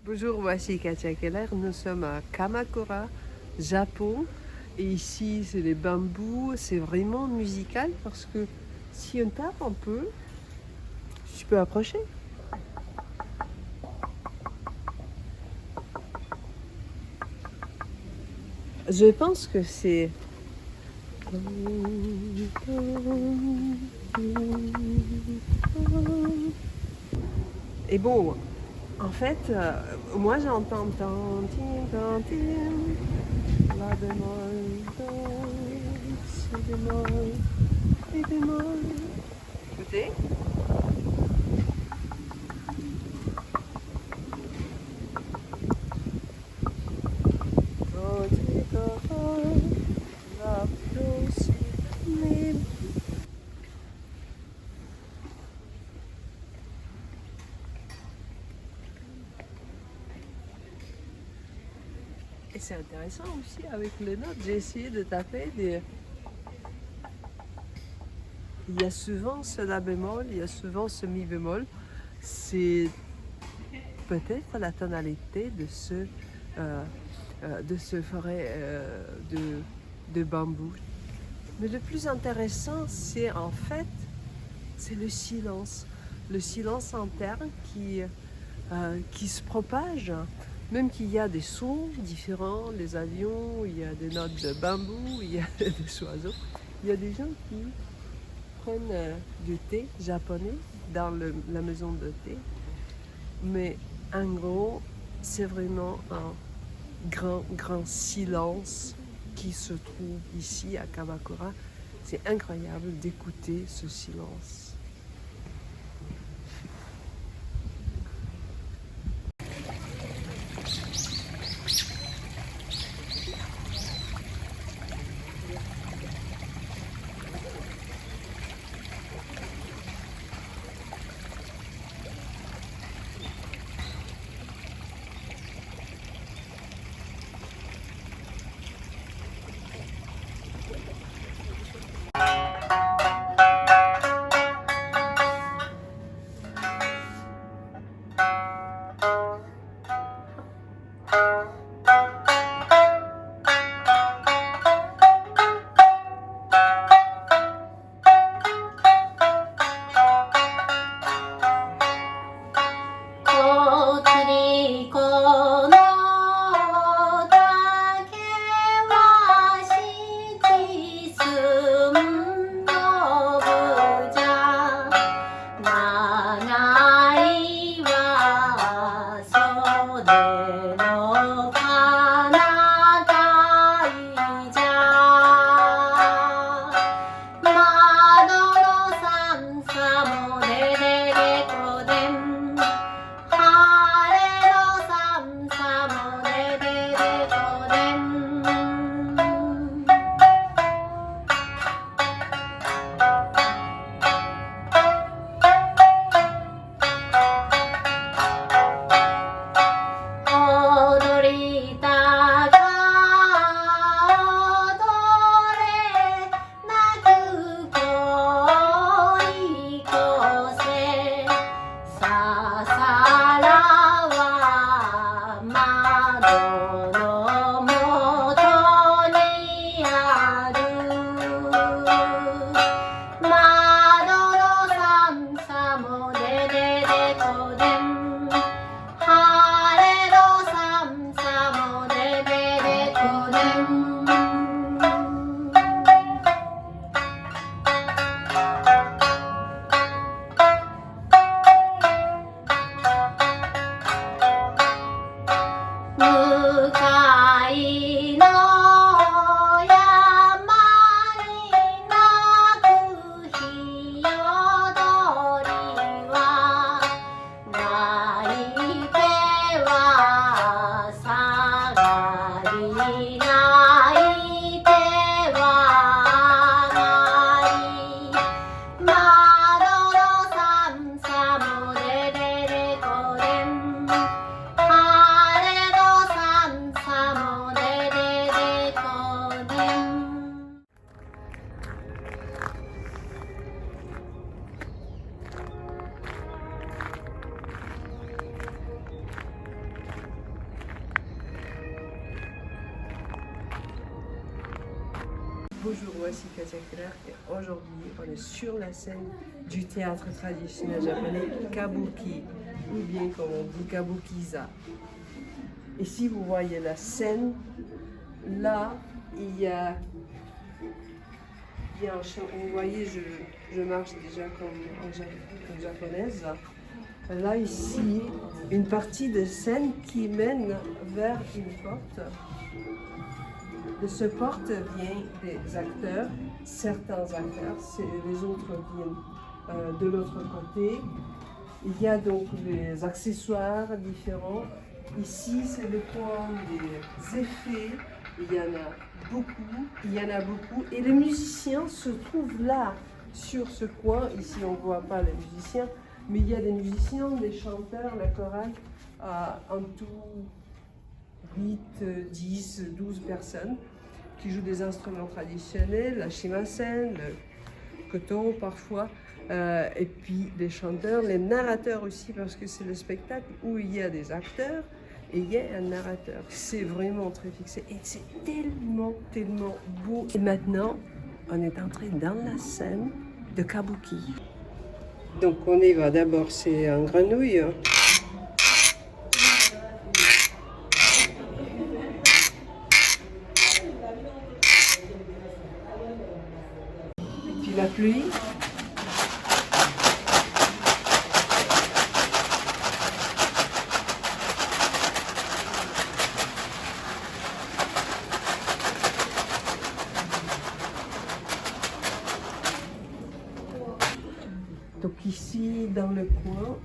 Bonjour, voici Katia Keller. Nous sommes à Kamakura, Japon. Et ici, c'est les bambous. C'est vraiment musical parce que si on tape un peu, tu peux approcher. Je pense que c'est... Et bon, en fait, moi j'entends tantim, tantim, la bémol, do, si bémol, mi bémol. Écoutez. Do, ti, do, la, do, si, mi. Et c'est intéressant aussi avec les notes. J'ai essayé de taper des... Il y a souvent ce la bémol, il y a souvent ce mi bémol. C'est peut-être la tonalité de ce forêt de bambou. Mais le plus intéressant, c'est en fait, c'est le silence interne qui se propage. Même qu'il y a des sons différents, les avions, il y a des notes de bambou, il y a des oiseaux. Il y a des gens qui prennent du thé japonais dans la maison de thé. Mais en gros, c'est vraiment un grand silence qui se trouve ici à Kamakura. C'est incroyable d'écouter ce silence. Bonjour, voici Katia Keller et aujourd'hui on est sur la scène du théâtre traditionnel japonais Kabuki, ou bien comme on dit Kabukiza. Ici vous voyez la scène, là il y a un champ, vous voyez je marche déjà comme japonaise. Là ici une partie de scène qui mène vers une porte. De ce porte viennent des acteurs, certains acteurs, les autres viennent de l'autre côté. Il y a donc des accessoires différents. Ici, c'est le point des effets. Il y en a beaucoup. Et les musiciens se trouvent là, sur ce coin. Ici, on ne voit pas les musiciens, mais il y a des musiciens, des chanteurs, la chorale, en tout 8, 10, 12 personnes qui jouent des instruments traditionnels, la shimasen, le koto parfois, et puis les chanteurs, les narrateurs aussi, parce que c'est le spectacle où il y a des acteurs et il y a un narrateur. C'est vraiment très fixé et c'est tellement beau. Et maintenant, on est entré dans la scène de Kabuki. Donc on y va, d'abord c'est un grenouille. La pluie. Donc ici, dans le coin,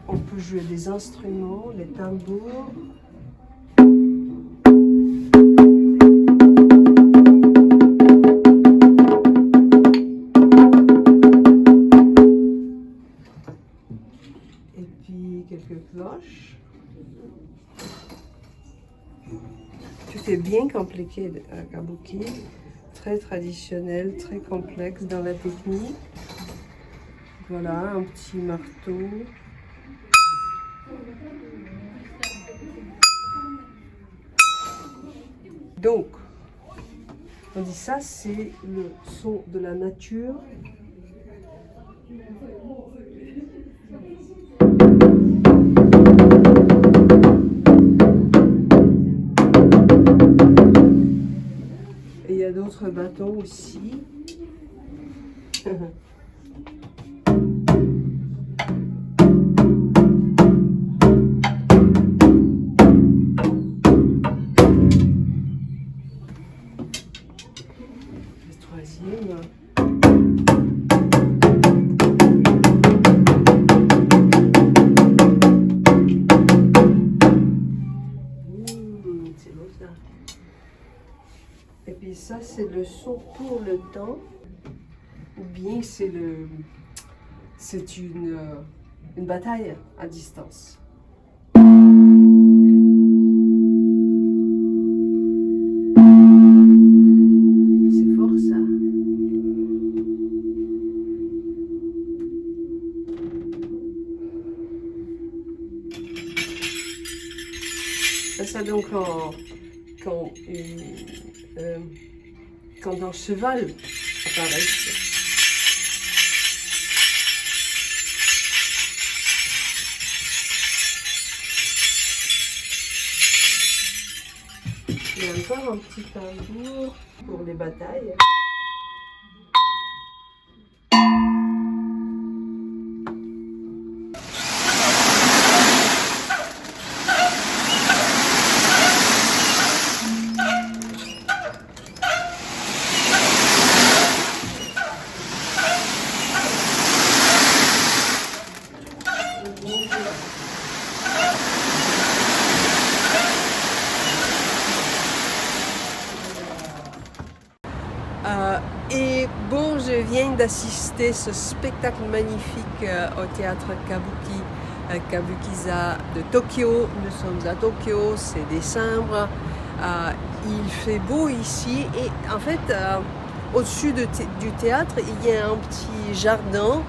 on peut jouer des instruments, les tambours. Quelques cloches. Tout est bien compliqué à Kabuki, très traditionnel, très complexe dans la technique. Voilà, un petit marteau. Donc, on dit ça, c'est le son de la nature. Et il y a d'autres bâtons aussi. Le troisième. C'est beau ça. Et puis ça, c'est le son pour le temps, ou bien c'est une bataille à distance. C'est fort ça. Ça donc quand un cheval apparaît. Il y a encore un petit tambour pour les batailles. Et bon, je viens d'assister à ce spectacle magnifique au théâtre Kabuki, Kabukiza de Tokyo. Nous sommes à Tokyo, c'est décembre. Il fait beau ici et en fait, au-dessus du théâtre, il y a un petit jardin.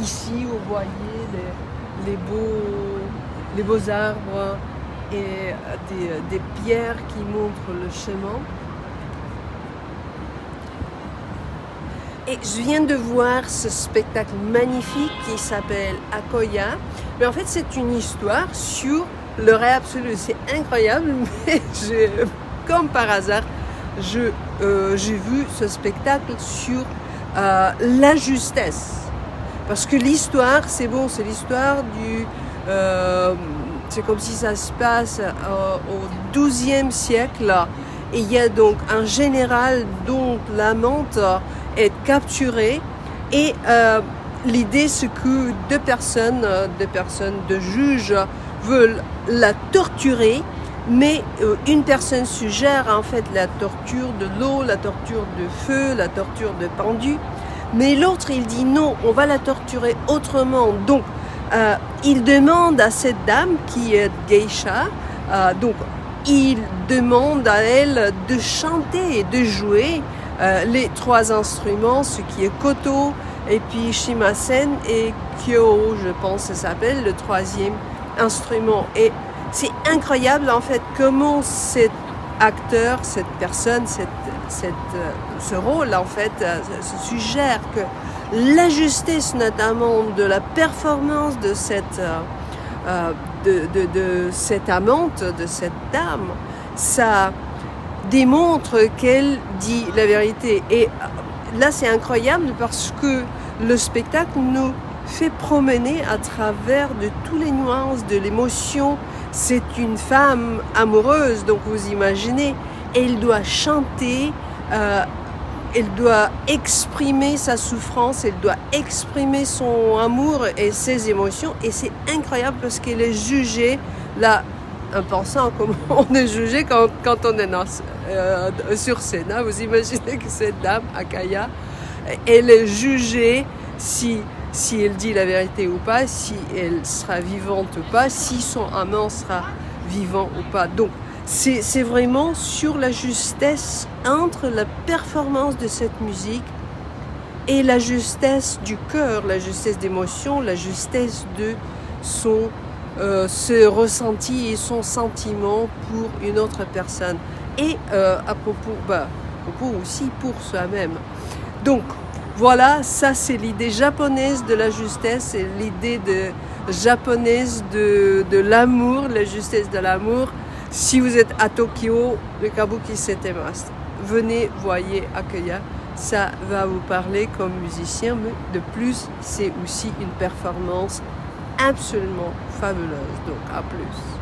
Ici, vous voyez les beaux arbres et des pierres qui montrent le chemin. Et je viens de voir ce spectacle magnifique qui s'appelle Akoya. Mais en fait, c'est une histoire sur le rêve absolu. C'est incroyable, mais comme par hasard, j'ai vu ce spectacle sur la justesse. Parce que l'histoire, c'est bon, c'est l'histoire du... c'est comme si ça se passe au XIIe siècle. Et il y a donc un général dont l'amante est capturée. Et l'idée, c'est que deux juges veulent la torturer. Mais une personne suggère en fait la torture de l'eau, la torture de feu, la torture de pendu. Mais l'autre, il dit non, on va la torturer autrement. Donc, il demande à cette dame qui est geisha, donc il demande à elle de chanter et de jouer les 3 instruments, ce qui est koto, et puis shimasen et kyo, je pense que ça s'appelle, le 3e instrument. Et c'est incroyable en fait comment cet acteur, cette personne, ce rôle en fait se suggère que la justesse notamment de la performance de cette amante, de cette dame, ça démontre qu'elle dit la vérité. Et là c'est incroyable parce que le spectacle nous fait promener à travers de toutes les nuances de l'émotion. C'est une femme amoureuse, donc vous imaginez, elle doit chanter, elle doit exprimer sa souffrance, elle doit exprimer son amour et ses émotions. Et c'est incroyable parce qu'elle est jugée, là, en pensant comment on est jugé quand on est sur scène. Hein. Vous imaginez que cette dame, Akaya, elle est jugée si elle dit la vérité ou pas, si elle sera vivante ou pas, si son amant sera vivant ou pas. Donc, c'est vraiment sur la justesse entre la performance de cette musique et la justesse du cœur, la justesse d'émotion, la justesse de ce ressenti et son sentiment pour une autre personne. Et à propos aussi pour soi-même. Donc, voilà, ça c'est l'idée japonaise de la justesse, c'est l'idée japonaise de l'amour, la justesse de l'amour. Si vous êtes à Tokyo, le kabuki setemasu. Venez, voyez Akoya, ça va vous parler comme musicien, mais de plus, c'est aussi une performance absolument fabuleuse. Donc, à plus.